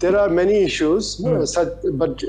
there are many issues, but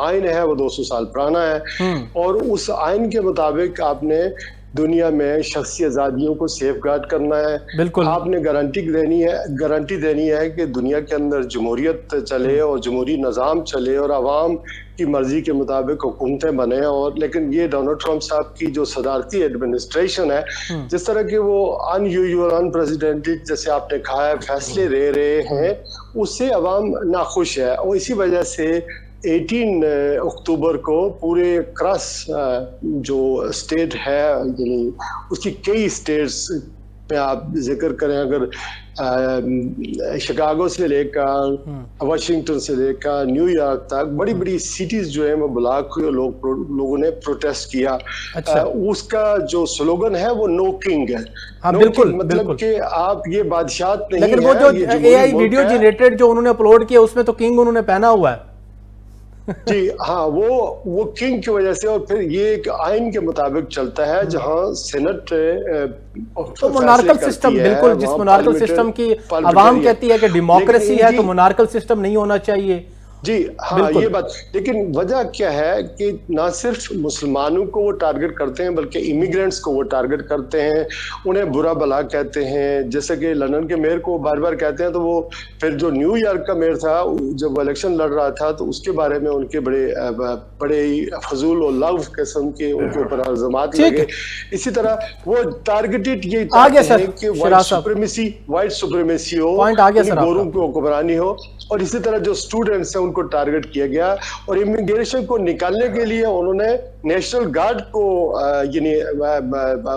آئین ہے وہ 200 سال پرانا ہے، اور اس آئین کے مطابق آپ نے دنیا میں شخصی آزادیوں کو سیف گارڈ کرنا ہے. بالکل آپ نے گارنٹی دینی ہے کہ دنیا کے اندر جمہوریت چلے اور جمہوری نظام چلے اور عوام کی مرضی کے مطابق حکومتیں بنے. اور لیکن یہ ڈونلڈ ٹرمپ صاحب کی جو صدارتی ایڈمنسٹریشن ہے، جس طرح کے وہ ان یوزول ان پریزیڈنٹڈ جیسے آپ نے کہا ہے فیصلے لے رہے ہیں، اس سے عوام ناخوش ہے. اور اسی وجہ سے 18 اکتوبر کو پورے کراس جو اسٹیٹ ہے، یعنی اس کی کئی اسٹیٹس میں آپ ذکر کریں، اگر شکاگو سے لے کر واشنگٹن سے لے کر نیو یارک تک بڑی بڑی سٹیز جو ہیں وہ بلاک ہوئی اور لوگوں نے پروٹیسٹ کیا. اس کا جو سلوگن ہے وہ نو کنگ ہے. ہاں بالکل، مطلب کہ آپ یہ بادشاہت نہیں ہے. لیکن وہ جو اے آئی ویڈیو جنریٹڈ جو انہوں نے اپلوڈ کیا اس میں تو کنگ انہوں نے پہنا ہوا ہے. جی ہاں، وہ کنگ کی وجہ سے. اور پھر یہ ایک آئین کے مطابق چلتا ہے جہاں سینٹ تو مونارکل سسٹم، بالکل جس مونارکل سسٹم کی عوام کہتی ہے کہ ڈیموکریسی ہے تو مونارکل سسٹم نہیں ہونا چاہیے. جی ہاں یہ بات. لیکن وجہ کیا ہے کہ نہ صرف مسلمانوں کو وہ ٹارگٹ کرتے ہیں بلکہ امیگرینٹس کو وہ ٹارگٹ کرتے ہیں، انہیں برا بلا کہتے ہیں. جیسے کہ لندن کے میئر کو بار بار کہتے ہیں، تو وہ پھر جو نیو یارک کا میئر تھا جب وہ الیکشن لڑ رہا تھا تو اس کے بارے میں ان کے بڑے فضول اور لغو قسم کے ان کے اوپر الزامات لگے. اسی طرح وہ ٹارگٹڈ یہ چاہتے ہیں کہ وائٹ سپریمیسی ہو، گوروں کو حکمرانی ہو. اور اسی طرح جو اسٹوڈنٹس ہیں ان کو ٹارگٹ کیا گیا. اور امیگریشن کو نکالنے کے لیے انہوں نے نیشنل گارڈ کو یعنی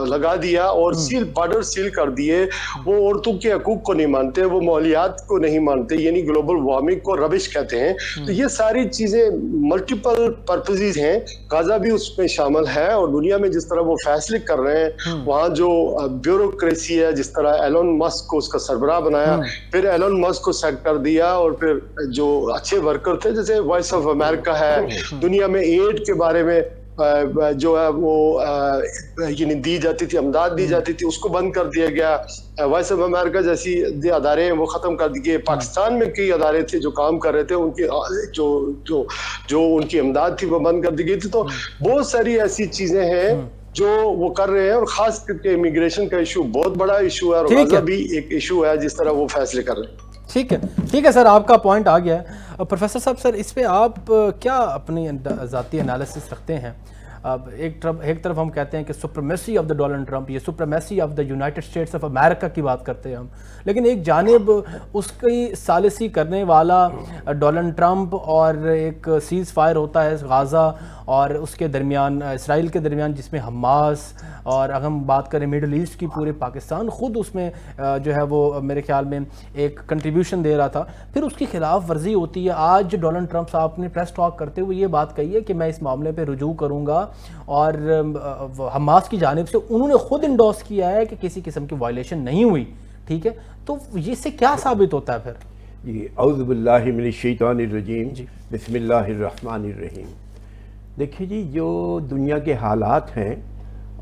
لگا دیا اور بارڈر سیل کر دیے. وہ عورتوں کے حقوق کو نہیں مانتے، وہ ماحولیات کو نہیں مانتے، یعنی گلوبل وارمنگ کو ربش کہتے ہیں. تو یہ ساری چیزیں ملٹیپل پرپزز ہیں. غزہ بھی اس میں شامل ہے. اور دنیا میں جس طرح وہ فیصلے کر رہے ہیں، وہاں جو بیوروکریسی ہے، جس طرح ایلون مسک کو اس کا سربراہ بنایا، پھر ایلون مسک کو سیک کر دیا، اور پھر جو اچھے ورکر تھے جیسے وائس آف امریکہ ہے، دنیا میں ایڈ کے بارے میں جو ہے وہ یعنی دی جاتی تھی، امداد دی جاتی تھی، اس کو بند کر دیا گیا. وائس آف امریکہ جیسی ادارے ہیں وہ ختم کر دیے. پاکستان میں کئی ادارے تھے جو کام کر رہے تھے، ان کی جو ان کی امداد تھی وہ بند کر دی گئی تھی. تو بہت ساری ایسی چیزیں ہیں جو وہ کر رہے ہیں. اور خاص کر کے امیگریشن کا ایشو بہت بڑا ایشو ہے، اور غزہ بھی ایک ایشو ہے جس طرح وہ فیصلے کر رہے ہیں. ٹھیک ہے سر، آپ کا پوائنٹ آ گیا ہے. پروفیسر صاحب، سر اس پہ آپ کیا اپنی ذاتی انالیسس رکھتے ہیں؟ اب ایک طرف ہم کہتے ہیں کہ supremacy of the Donald Trump, یہ supremacy of the United States of America کی بات کرتے ہیں ہم، لیکن ایک جانب اس کی ثالثی کرنے والا ڈونلڈ ٹرمپ، اور ایک سیز فائر ہوتا ہے غازہ اور اس کے درمیان، اسرائیل کے درمیان، جس میں حماس، اور اگر ہم بات کریں میڈل ایسٹ کی، پورے پاکستان خود اس میں جو ہے وہ میرے خیال میں ایک کنٹریبیوشن دے رہا تھا. پھر اس کی خلاف ورزی ہوتی ہے. آج ڈونلڈ ٹرمپ صاحب نے پریس ٹاک کرتے ہوئے یہ بات کہی ہے کہ میں اس معاملے پہ رجوع کروں گا، اور حماس کی جانب سے انہوں نے خود انڈورس کیا ہے کہ کسی قسم کی وائلیشن نہیں ہوئی. ٹھیک ہے، تو یہ سے کیا ثابت ہوتا ہے پھر؟ جی، اعوذ باللہ من الشیطان الرجیم، بسم اللہ الرحمن الرحیم. دیکھیے جی، جو دنیا کے حالات ہیں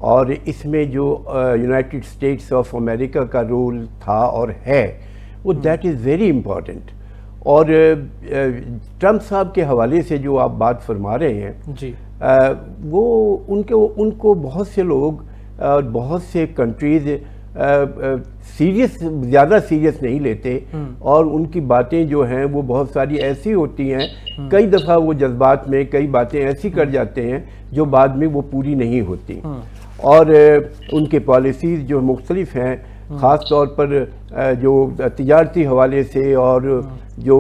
اور اس میں جو یونائٹڈ اسٹیٹس آف امریکہ کا رول تھا اور ہے، وہ دیٹ از ویری امپورٹنٹ. اور ٹرمپ صاحب کے حوالے سے جو آپ بات فرما رہے ہیں، جی وہ ان کو بہت سے لوگ اور بہت سے کنٹریز زیادہ سیریس نہیں لیتے، اور ان کی باتیں جو ہیں وہ بہت ساری ایسی ہوتی ہیں، کئی دفعہ وہ جذبات میں کئی باتیں ایسی کر جاتے ہیں جو بعد میں وہ پوری نہیں ہوتی. اور ان کے پالیسیز جو مختلف ہیں، خاص طور پر جو تجارتی حوالے سے اور جو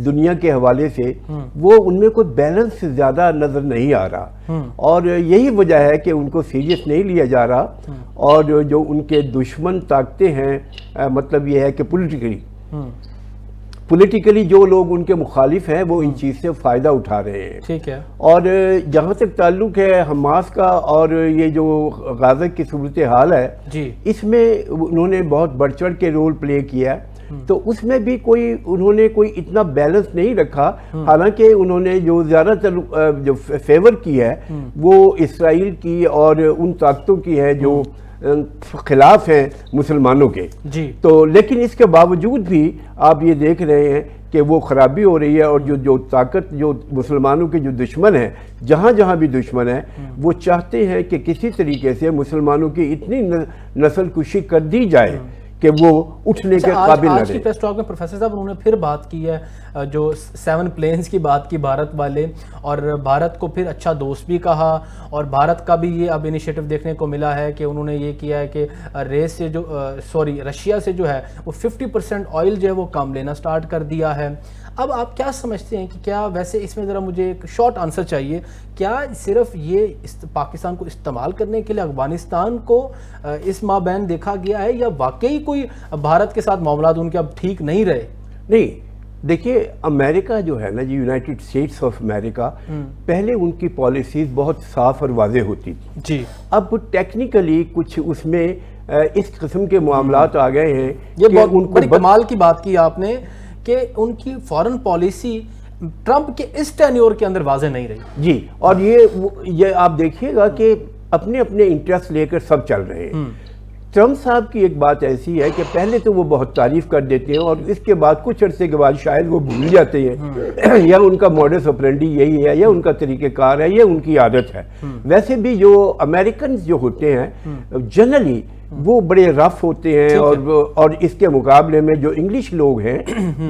دنیا کے حوالے سے، وہ ان میں کوئی بیلنس زیادہ نظر نہیں آ رہا. اور یہی وجہ ہے کہ ان کو سیریس نہیں لیا جا رہا. اور جو ان کے دشمن طاقتیں ہیں، مطلب یہ ہے کہ پولیٹیکلی جو لوگ ان کے مخالف ہیں، وہ ان چیز سے فائدہ اٹھا رہے ہیں. ٹھیک ہے. اور جہاں تک تعلق ہے حماس کا اور یہ جو غزہ کی صورتحال ہے، جی اس میں انہوں نے بہت بڑھ چڑھ کے رول پلے کیا. تو اس میں بھی انہوں نے کوئی اتنا بیلنس نہیں رکھا. حالانکہ انہوں نے جو زیادہ تر جو فیور کی ہے وہ اسرائیل کی اور ان طاقتوں کی ہے جو خلاف ہیں مسلمانوں کے. جی. تو لیکن اس کے باوجود بھی آپ یہ دیکھ رہے ہیں کہ کہ وہ خرابی ہو رہی ہے، اور جو طاقت جو مسلمانوں کے جو دشمن ہیں، جہاں جہاں بھی دشمن ہیں، وہ چاہتے ہیں کہ کسی طریقے سے مسلمانوں کی اتنی نسل کشی کر دی جائے کہ وہ اٹھنے کے قابل نہ آج کی رہے۔ پریس ٹاک میں پروفیسر صاحب انہوں نے پھر بات کی ہے جو 7 پلینز کی بات کی بھارت والے، اور بھارت کو پھر اچھا دوست بھی کہا، اور بھارت کا بھی یہ اب انیشیٹو دیکھنے کو ملا ہے کہ انہوں نے یہ کیا ہے کہ رشیا سے جو ہے وہ 50% آئل جو ہے وہ کم لینا سٹارٹ کر دیا ہے۔ اب آپ کیا سمجھتے ہیں کہ کیا ویسے اس میں ذرا مجھے ایک شارٹ آنسر چاہیے، کیا صرف یہ پاکستان کو استعمال کرنے کے لیے افغانستان کو اس مابین دیکھا گیا ہے، یا واقعی کوئی بھارت کے ساتھ معاملات ان کے اب ٹھیک نہیں رہے؟ نہیں، دیکھیے امریکہ جو ہے نا جی، یونائٹڈ اسٹیٹس آف امریکہ، پہلے ان کی پالیسیز بہت صاف اور واضح ہوتی تھی جی، اب ٹیکنیکلی کچھ اس میں اس قسم کے معاملات آ گئے ہیں یہ کہ بہت ان کو بڑی کمال کی بات کی آپ نے کہ ان کی فارن پالیسی ٹرمپ کے اس ٹینیور کے اندر واضح نہیں رہی۔ جی، اور یہ آپ دیکھیے گا کہ اپنے انٹرسٹ لے کر سب چل رہے ہیں۔ ٹرمپ صاحب کی ایک بات ایسی ہے کہ پہلے تو وہ بہت تعریف کر دیتے ہیں، اور اس کے بعد کچھ عرصے کے بعد شاید وہ بھول جاتے ہیں، یا ان کا موڈس آپرینڈی یہی ہے، یا ان کا طریقہ کار ہے، یا ان کی عادت ہے۔ ویسے بھی جو امریکنز جو ہوتے ہیں جنرلی وہ بڑے رف ہوتے ہیں، اور اس کے مقابلے میں جو انگلش لوگ ہیں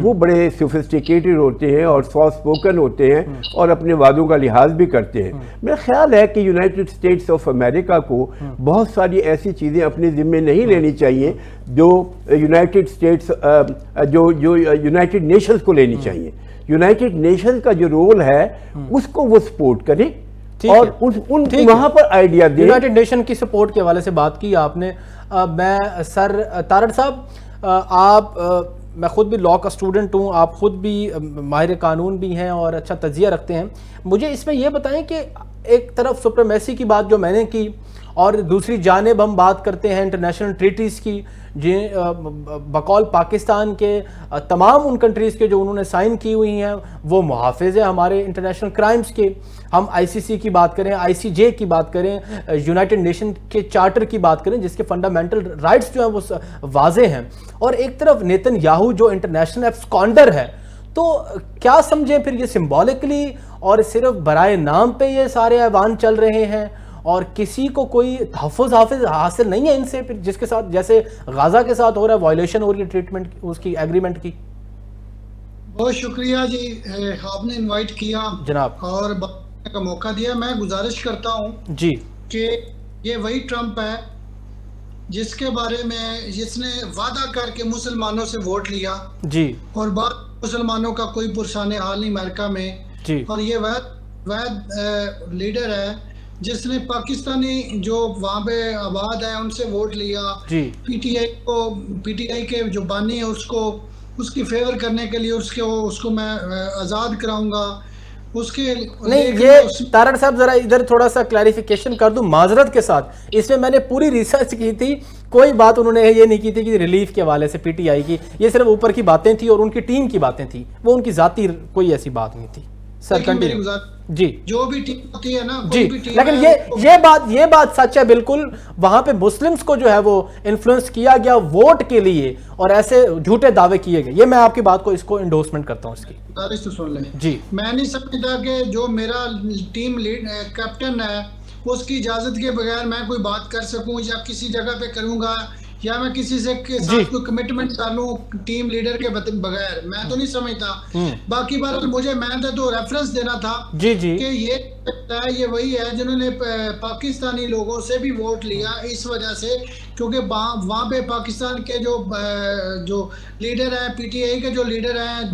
وہ بڑے سوفسٹیکیٹڈ ہوتے ہیں اور سافٹ اسپوکن ہوتے ہیں، اور اپنے وعدوں کا لحاظ بھی کرتے ہیں۔ میرا خیال ہے کہ یونائٹڈ اسٹیٹس آف امریکہ کو بہت ساری ایسی چیزیں اپنے ذمے نہیں لینی چاہیے جو یونائٹڈ اسٹیٹس جو یونائٹڈ نیشنز کو لینی چاہیے۔ یونائٹڈ نیشنز کا جو رول ہے اس کو وہ سپورٹ کریں، اور وہاں پر آئیڈیا دیں۔ یونائٹڈ نیشن کی سپورٹ کے حوالے سے بات کی آپ نے، میں سر تارڑ صاحب، میں خود بھی لاء کا اسٹوڈنٹ ہوں، آپ خود بھی ماہر قانون بھی ہیں اور اچھا تجزیہ رکھتے ہیں، مجھے اس میں یہ بتائیں کہ ایک طرف سپریمیسی کی بات جو میں نے کی، اور دوسری جانب ہم بات کرتے ہیں انٹرنیشنل ٹریٹیز کی، بقول پاکستان کے تمام ان کنٹریز کے جو انہوں نے سائن کی ہوئی ہیں وہ محافظ ہیں ہمارے انٹرنیشنل کرائمز کے۔ ہم آئی سی سی کی بات کریں، آئی سی جے کی بات کریں، یونائٹڈ نیشن کے چارٹر کی بات کریں جس کے فنڈامنٹل رائٹس جو ہیں وہ واضح ہیں، اور ایک طرف نیتن یاہو جو انٹرنیشنل ایبسکانڈر ہے، تو کیا سمجھیں پھر یہ سمبولکلی اور صرف برائے نام پہ یہ سارے ایوان چل رہے ہیں، اور کسی کو کوئی تحفظ حاصل نہیں ہے ان سے، پھر جس کے ساتھ جیسے غازہ کے ساتھ ہو رہا ہے، وائلیشن ہو رہی ہے ٹریٹمنٹ اس کی، ایگریمنٹ کی؟ بہت شکریہ جی، آپ نے انوائٹ کیا جناب اور بات کا موقع دیا۔ میں گزارش کرتا ہوں جی کہ یہ وہی ٹرمپ ہے جس کے بارے میں جس نے وعدہ کر کے مسلمانوں سے ووٹ لیا، جی، اور بعد مسلمانوں کا کوئی پرسان حال نہیں امریکہ میں، جی، اور یہ وحد لیڈر ہے جس نے پاکستانی جو وہاں پہ آباد ہے ان سے ووٹ لیا، جی، پی ٹی آئی کے جو بانی ہے اس کی فیور کرنے کے لیے اس کو میں آزاد کراؤں گا، اس کے نہیں، یہ تارڑ صاحب ذرا ادھر تھوڑا سا کلیریفیکیشن کر دوں معذرت کے ساتھ، اس میں نے پوری ریسرچ کی تھی، کوئی بات انہوں نے یہ نہیں کی تھی کہ ریلیف کے حوالے سے پی ٹی آئی کی، یہ صرف اوپر کی باتیں تھی اور ان کی ٹیم کی باتیں تھی، وہ ان کی ذاتی کوئی ایسی بات نہیں تھی۔ سر کنٹینیو جی، جو بھی ٹیم ہوتی ہے نا، جی، لیکن یہ بات سچ ہے بالکل، وہاں پہ مسلمز کو جو ہے وہ انفلوئنس کیا گیا ووٹ کے لیے، اور ایسے جھوٹے دعوے کیے گئے، یہ میں آپ کی بات کو اس کو انڈورسمنٹ کرتا ہوں اس کی۔ تو سن لیں جی، میں نہیں سمجھتا کہ جو میرا ٹیم لیڈ کیپٹن ہے اس کی اجازت کے بغیر میں کوئی بات کر سکوں یا کسی جگہ پہ کروں گا، یا میں کسی سے ساتھ کوئی کمٹمنٹ کر لوں ٹیم لیڈر کے بغیر، میں تو نہیں سمجھتا۔ باقی بات میں نے تو ریفرنس دینا تھا جی، جی، کہ یہ وہی ہے جنہوں نے پاکستانی لوگوں سے بھی ووٹ لیا، اس وجہ سے کیونکہ وہاں پہ پاکستان کے جو لیڈر ہیں، پی ٹی آئی کے جو لیڈر ہیں،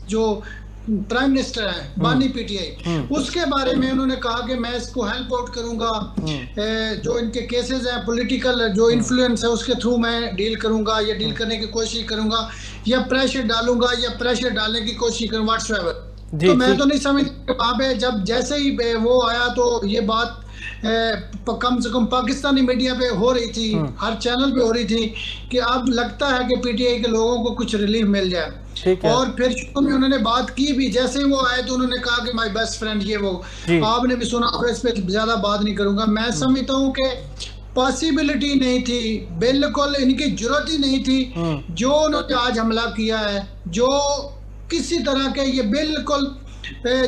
جو پرائم منسٹر ہیں بانی پی ٹی آئی، اس کے بارے میں انہوں نے کہا کہ میں اس کو ہیلپ آؤٹ کروں گا، جو ان کے کیسز ہیں پولیٹیکل جو انفلوئنس ہے اس کے تھرو میں ڈیل کروں گا، یا ڈیل کرنے کی کوشش کروں گا، یا پریشر ڈالوں گا، یا پریشر ڈالنے کی کوشش کروں گا، واٹس ایور۔ تو میں تو نہیں سمجھتا وہاں پہ جب جیسے ہی وہ آیا تو یہ بات کم سے کم پاکستانی میڈیا پہ ہو رہی تھی، ہر چینل پہ ہو رہی تھی کہ اب لگتا ہے کہ پی ٹی آئی کے لوگوں کو کچھ ریلیف مل جائے، اور پھر شروع میں انہوں نے بات کی بھی، جیسے ہی وہ آئے تو انہوں نے کہا کہ مائی بیسٹ فرینڈ یہ وہ، آپ نے بھی سنا، اور اس پہ زیادہ بات نہیں کروں گا۔ میں سمجھتا ہوں کہ پاسبلٹی نہیں تھی، بالکل ان کی ضرورت ہی نہیں تھی جو انہوں نے آج حملہ کیا ہے، جو کسی طرح کے یہ بالکل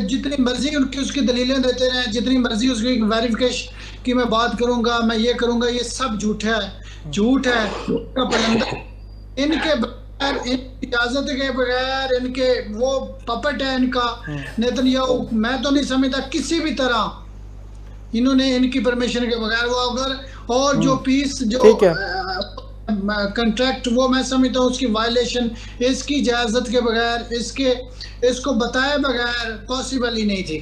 جتنی مرضی ان کی اس کی دلیلیں دیتے رہیں، جتنی مرضی اس کی ویریفیکیشن کی میں بات کروں گا، میں یہ کروں گا، یہ سب جھوٹ ہے، جھوٹ ہے کا پرندہ. ان کے بغیر، ان کی اجازت کے بغیر، ان کے وہ پپٹ ہے ان کا نیتنیاہو، میں تو نہیں سمجھتا کسی بھی طرح انہوں نے ان کی پرمیشن کے بغیر وہ اگر اور جو پیس جو کنٹریکٹ وہ میں سمجھتا ہوں اس کی وائلیشن اس کی اجازت کے بغیر اس کو بتائے بغیر پاسبل ہی نہیں تھی.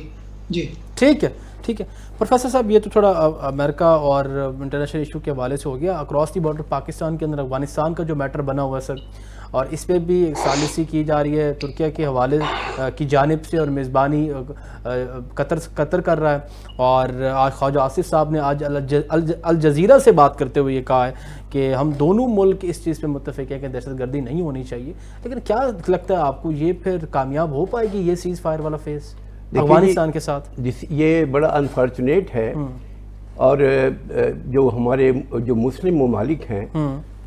جی ٹھیک ہے ٹھیک ہے پروفیسر صاحب، یہ تو تھوڑا امریکہ اور انٹرنیشنل ایشو کے حوالے سے ہو گیا. اکراس دی بارڈر پاکستان کے اندر افغانستان کا جو میٹر بنا ہوا ہے سر، اور اس پہ بھی ثالثی کی جا رہی ہے ترکیہ کے حوالے کی جانب سے، اور میزبانی قطر کر رہا ہے. اور آج خواجہ آصف صاحب نے آج الجزیرہ سے بات کرتے ہوئے یہ کہا ہے کہ ہم دونوں ملک اس چیز پہ متفق ہیں کہ دہشت گردی نہیں ہونی چاہیے. لیکن کیا لگتا ہے آپ کو، یہ پھر کامیاب ہو پائے گی یہ سیز فائر والا فیز افغانستان کے ساتھ؟ یہ بڑا انفارچونیٹ ہے، اور جو ہمارے جو مسلم ممالک ہیں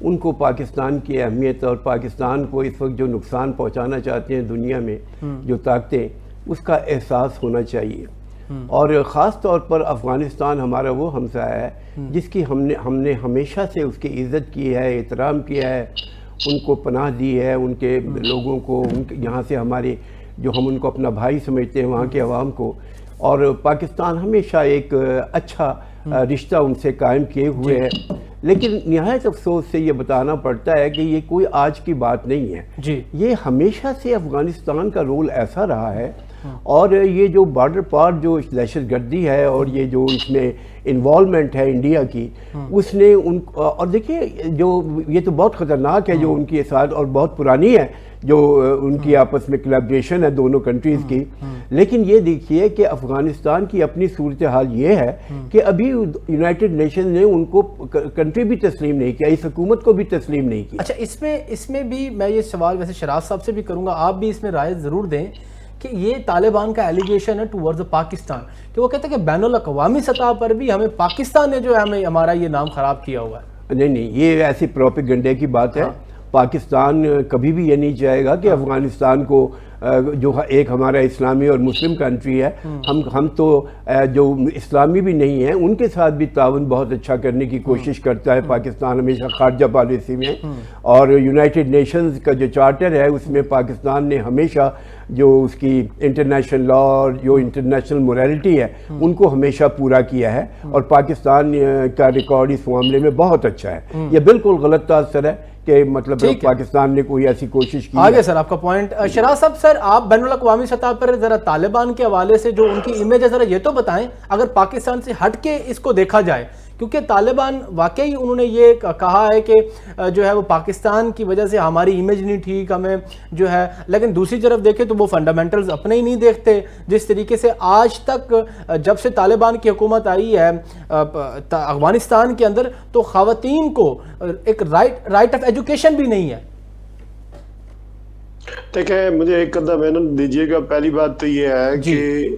ان کو پاکستان کی اہمیت اور پاکستان کو اس وقت جو نقصان پہنچانا چاہتے ہیں دنیا میں جو طاقتیں، اس کا احساس ہونا چاہیے. اور خاص طور پر افغانستان ہمارا وہ ہمسایہ ہے جس کی ہم نے ہمیشہ سے اس کی عزت کی ہے، احترام کیا ہے، ان کو پناہ دی ہے، ان کے لوگوں کو، یہاں سے ہمارے جو ہم ان کو اپنا بھائی سمجھتے ہیں وہاں کے عوام کو. اور پاکستان ہمیشہ ایک اچھا رشتہ ان سے قائم کیے ہوئے ہے. لیکن نہایت افسوس سے یہ بتانا پڑتا ہے کہ یہ کوئی آج کی بات نہیں ہے، یہ ہمیشہ سے افغانستان کا رول ایسا رہا ہے. اور یہ جو بارڈر پار جو دہشت گردی ہے اور یہ جو اس میں انوالومنٹ ہے انڈیا کی، اس نے اور دیکھیے جو یہ تو بہت خطرناک ہے جو ان کی ساتھ، اور بہت پرانی ہے جو ان کی آپس میں کولیبریشن ہے دونوں کنٹریز کی. لیکن یہ دیکھیے کہ افغانستان کی اپنی صورتحال یہ ہے کہ ابھی یونائٹڈ نیشن نے ان کو کنٹری بھی تسلیم نہیں کیا، اس حکومت کو بھی تسلیم نہیں کیا. اچھا، اس میں بھی میں یہ سوال ویسے شراز صاحب سے بھی کروں گا، آپ بھی اس میں رائے ضرور دیں کہ یہ طالبان کا ایلیگیشن ہے ٹورڈز پاکستان، کہ وہ کہتے ہیں کہ بین الاقوامی سطح پر بھی ہمیں پاکستان نے جو ہے ہمارا یہ نام خراب کیا ہوا ہے. نہیں، یہ ایسی پروپیگنڈے کی بات ہے. پاکستان کبھی بھی یہ نہیں چاہے گا کہ افغانستان کو، جو ایک ہمارا اسلامی اور مسلم کنٹری ہے، ہم تو جو اسلامی بھی نہیں ہیں ان کے ساتھ بھی تعاون بہت اچھا کرنے کی کوشش کرتا ہے پاکستان ہمیشہ خارجہ پالیسی میں. اور یونائٹڈ نیشنز کا جو چارٹر ہے اس میں پاکستان نے ہمیشہ جو اس کی انٹرنیشنل لا اور جو انٹرنیشنل موریلٹی ہے ان کو ہمیشہ پورا کیا ہے. اور پاکستان کا ریکارڈ اس معاملے میں بہت اچھا ہے. یہ بالکل غلط تاثر ہے کہ مطلب پاکستان نے کوئی ایسی کوشش کی. آگے سر آپ کا پوائنٹ. شراز صاحب، سر آپ بین الاقوامی سطح پر ذرا طالبان کے حوالے سے جو ان کی امیج ہے ذرا یہ تو بتائیں، اگر پاکستان سے ہٹ کے اس کو دیکھا جائے، کیونکہ طالبان واقعی انہوں نے یہ کہا ہے کہ جو ہے وہ پاکستان کی وجہ سے ہماری امیج نہیں ٹھیک، ہمیں جو ہے، لیکن دوسری طرف دیکھیں تو وہ فنڈامنٹلز اپنے ہی نہیں دیکھتے. جس طریقے سے آج تک جب سے طالبان کی حکومت آئی ہے افغانستان کے اندر، تو خواتین کو ایک رائٹ آف ایجوکیشن بھی نہیں ہے. دیکھیں، مجھے ایک قدم محنت دیجیے گا. پہلی بات تو یہ ہے کہ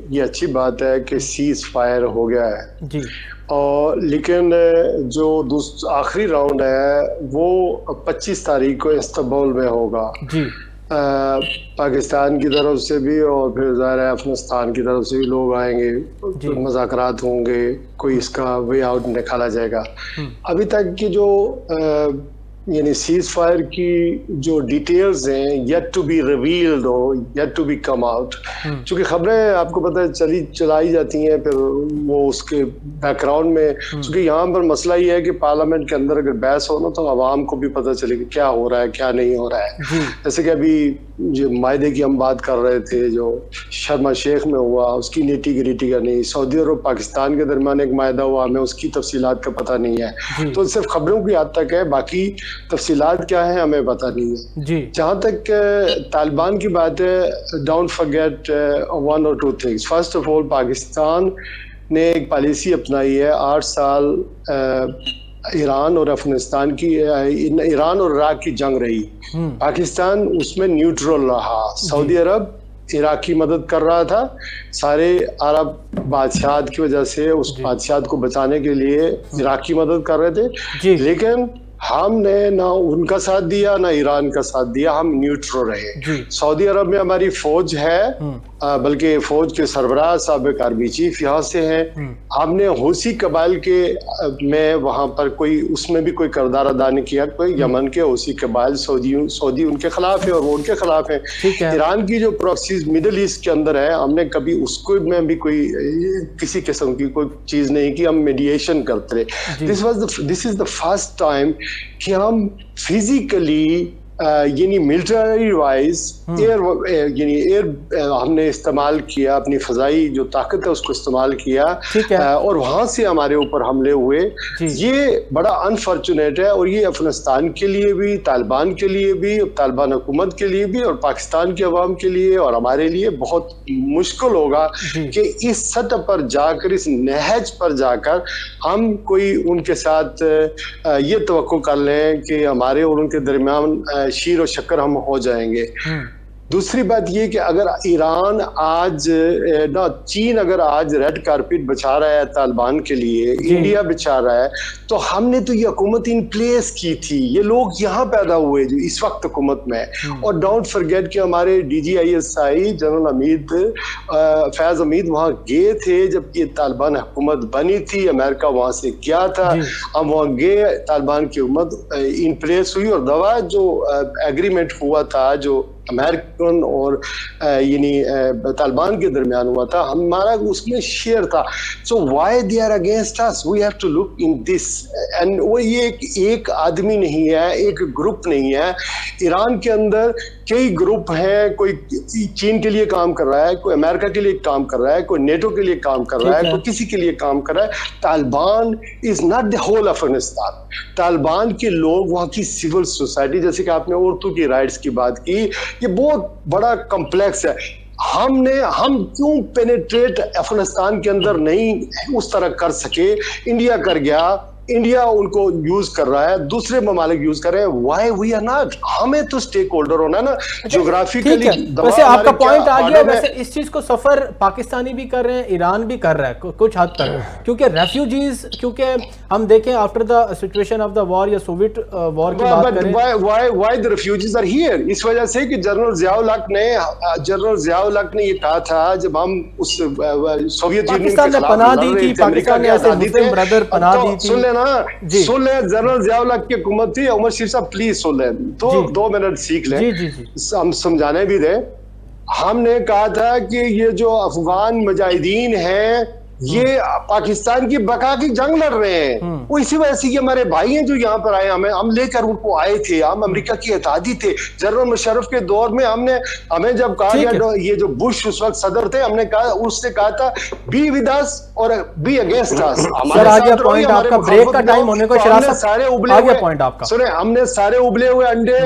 یہ اچھی بات ہے کہ سیز فائر ہو گیا ہے جی، اور لیکن جو آخری راؤنڈ ہے وہ 25 تاریخ کو استنبول میں ہوگا. جی، پاکستان کی طرف سے بھی اور پھر ظاہر ہے افغانستان کی طرف سے بھی لوگ آئیں گے، مذاکرات ہوں گے، کوئی اس کا وے آؤٹ نکالا جائے گا. ابھی تک کی جو یعنی سیز فائر کی جو ڈیٹیلز ہیں یٹ ٹو بی ریویلڈ ہو، yet to be come out. چونکہ خبریں آپ کو پتہ ہے چلائی جاتی ہیں، پھر وہ اس کے بیک گراؤنڈ میں، چونکہ یہاں پر مسئلہ یہ ہے کہ پارلیمنٹ کے اندر اگر بحث ہو نا تو عوام کو بھی پتہ چلے کہ کیا ہو رہا ہے کیا نہیں ہو رہا ہے. جیسے کہ ابھی جو معاہدے کی ہم بات کر رہے تھے جو شرم الشیخ میں ہوا، اس کی نیٹی گریٹی کا نہیں. سعودی عرب پاکستان کے درمیان ایک معاہدہ ہوا، ہمیں اس کی تفصیلات کا پتہ نہیں ہے. تو صرف خبروں کی حد تک ہے، باقی تفصیلات کیا ہیں ہمیں پتہ نہیں ہے. جہاں تک طالبان کی بات ہے، ڈونٹ فرگیٹ ون اور two things. First of all, Pakistan نے ایک پالیسی اپنائی ہے 8 سال ایران اور افغانستان کی، ایران اور عراق کی جنگ رہی، پاکستان اس میں نیوٹرل رہا. سعودی عرب عراق کی مدد کر رہا تھا سارے عرب بادشاہت کی وجہ سے اس بادشاہت کو بچانے کے لیے عراق کی مدد کر رہے تھے لیکن ہم نے نہ ان کا ساتھ دیا نہ ایران کا ساتھ دیا, ہم نیوٹرل رہے. سعودی عرب میں ہماری فوج ہے بلکہ فوج کے سربراہ سابق آرمی چیف یہاں سے ہیں. ہم نے حوثی قبائل کے میں وہاں پر کوئی اس میں بھی کوئی کردار ادا نہیں کیا. کوئی یمن کے حوثی قبائل سعودی ان کے خلاف ہے اور وہ ان کے خلاف ہیں. ایران کی جو پراکسیز مڈل ایسٹ کے اندر ہے ہم نے کبھی اس کو میں بھی کوئی کسی قسم کی کوئی چیز نہیں کی, ہم میڈیشن کرتے رہے. دس از دا فرسٹ ٹائم کہ ہم فزیکلی یعنی ملٹری وائز ایئر ہم نے استعمال کیا, اپنی فضائی جو طاقت ہے اس کو استعمال کیا اور وہاں سے ہمارے اوپر حملے ہوئے. یہ بڑا انفارچونیٹ ہے اور یہ افغانستان کے لیے بھی, طالبان کے لیے بھی, طالبان حکومت کے لیے بھی اور پاکستان کے عوام کے لیے اور ہمارے لیے بہت مشکل ہوگا کہ اس سطح پر جا کر, اس نہج پر جا کر ہم کوئی ان کے ساتھ یہ توقع کر لیں کہ ہمارے اور ان کے درمیان شیر و شکر ہم ہو جائیں گے. دوسری بات یہ کہ اگر ایران آج نہ چین اگر آج ریڈ کارپیٹ بچھا رہا ہے طالبان کے لیے, انڈیا بچھا رہا ہے, تو ہم نے تو یہ حکومت ان پلیس کی تھی. یہ لوگ یہاں پیدا ہوئے جو اس وقت حکومت میں. اور ڈونٹ فرگیٹ کہ ہمارے DGISI جنرل فیض حمید وہاں گئے تھے جب یہ طالبان حکومت بنی تھی, امریکہ وہاں سے کیا تھا, ہم وہاں گئے, طالبان کی حکومت ان پلیس ہوئی اور دوا جو ایگریمنٹ ہوا تھا جو امریکن اور یعنی طالبان کے درمیان ہوا تھا ہمارا اس میں شیئر تھا. So why they are against اس, we have to look in this. And وہ یہ ایک آدمی نہیں ہے, ایک گروپ نہیں ہے. ایران کے اندر کئی گروپ ہیں, کوئی چین کے لیے کام کر رہا ہے, کوئی امریکہ کے لیے کام کر رہا ہے, کوئی نیٹو کے لیے کام کر رہا ہے, کوئی کسی کے لیے کام کر رہا ہے. Taliban is not the whole Afghanistan. Taliban کے لوگ, وہاں کی سول سوسائٹی, جیسے کہ آپ نے عورتوں کی رائٹس کی بات کی, یہ بہت بڑا کمپلیکس ہے. ہم کیوں پینیٹریٹ افغانستان کے اندر نہیں اس طرح کر سکے؟ انڈیا کر گیا, انڈیا ان کو یوز کر رہا ہے, دوسرے ممالک یوز کر رہے ہیں. Why we are not? ہمیں تو اسٹیک ہولڈر ہونا ہے نا. جغرافیکلی ویسے آپ کا پوائنٹ آ گیا. ویسے اس چیز کو سفر پاکستانی بھی کر رہے ہیں, ایران بھی کر رہا ہے کچھ حد تک, کیونکہ ریفیوجیز, کیونکہ ہم دیکھیں after the situation of the war یا سوویٹ وار کی بات کریں, why the refugees are here, اس وجہ سے کہ جنرل ضیاء الحق نے یہ کہا تھا جب ہم اس سوویت یونین کے خلاف پناہ دی تھی, پاکستان نے ایسے مسلم بردر پناہ دی تھی. سن لیں, جنرل ضیاء الحق کی حکومت تھی. عمر شریف صاحب پلیز سن لیں, تو 2 منٹ سیکھ لیں, ہم سمجھانے بھی دیں. ہم نے کہا تھا کہ یہ جو افغان مجاہدین ہیں یہ پاکستان کی بقا کی جنگ لڑ رہے ہیں. وہ اسی وجہ سے ہمارے بھائی ہیں جو یہاں پر آئے, ہم لے کر ان کو آئے تھے, ہم امریکہ کی اتحادی تھے. جنرل مشرف کے دور میں ہمیں جب کہا گیا, یہ جو بش اس وقت صدر تھے, ہم نے کہا, اس سے کہا تھا بی ود اس اور بی اگینسٹ اس. سر آگے پوائنٹ آپ کا, بریک کا ٹائم ہونے کو شرافت, آگے پوائنٹ آپ کا. سنیں, ہم نے سارے ابلے ہوئے انڈے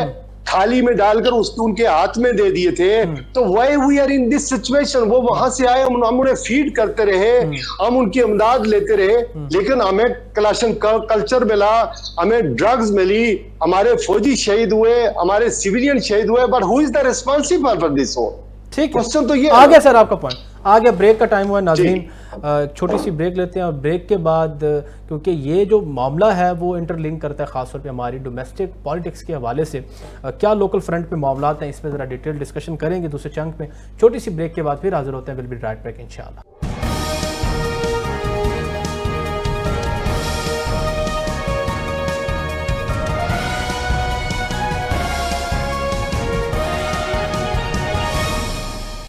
تھالی میں ڈال کر ان کے ہاتھ میں دے دیے تھے. تو why we are in this situation. وہ وہاں سے آئے, ہم انہیں فیڈ کرتے رہے, ہم ان کی امداد لیتے رہے, لیکن ہمیں کلاشن کلچر ملا, ہمیں ڈرگز ملی, ہمارے فوجی شہید ہوئے, ہمارے سیویلین شہید ہوئے. But who is the responsible for this whole? ٹھیک ہے, آگے سر آپ کا پوائنٹ آگے. بریک کا ٹائم ہوا ناظرین, چھوٹی سی بریک لیتے ہیں اور بریک کے بعد, کیونکہ یہ جو معاملہ ہے وہ انٹر لنک کرتا ہے خاص طور پہ ہماری ڈومیسٹک پالیٹکس کے حوالے سے. کیا لوکل فرنٹ پہ معاملات ہیں, اس میں ذرا ڈیٹیل ڈسکشن کریں گے دوسرے چنک میں. چھوٹی سی بریک کے بعد پھر حاضر ہوتے ہیں. ول بی رائٹ بیک انشاءاللہ.